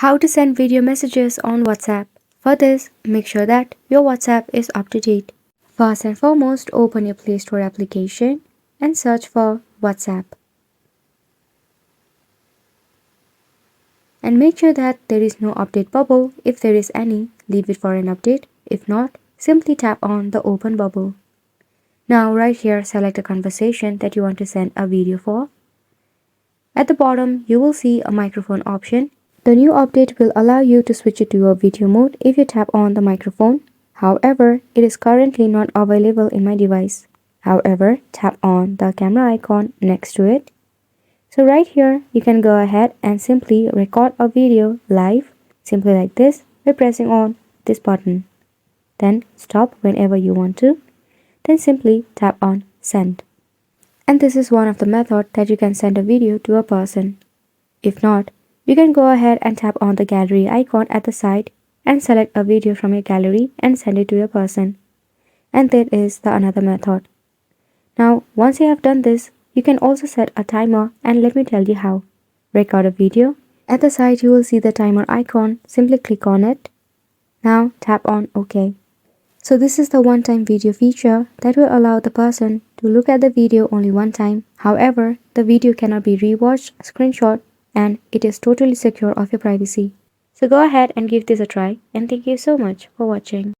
How to send video messages on WhatsApp. For this, make sure that your WhatsApp is up to date. First and foremost, open your Play Store application and search for WhatsApp. And make sure that there is no update bubble. If there is any, leave it for an update. If not, simply tap on the open bubble. Now right here, select a conversation that you want to send a video for. At the bottom, you will see a microphone option. The new update will allow you to switch it to your video mode if you tap on the microphone. However, it is currently not available in my device. However, tap on the camera icon next to it. So right here, you can go ahead and simply record a video live, simply like this, by pressing on this button. Then stop whenever you want to. Then simply tap on send. And this is one of the methods that you can send a video to a person. If not, you can go ahead and tap on the gallery icon at the side and select a video from your gallery and send it to your person. And that is the another method. Now, once you have done this, you can also set a timer, and let me tell you how. Record a video. At the side, you will see the timer icon. Simply click on it. Now tap on OK. So this is the one-time video feature that will allow the person to look at the video only one time. However, the video cannot be rewatched, screenshot, and it is totally secure of your privacy. So go ahead and give this a try, and thank you so much for watching.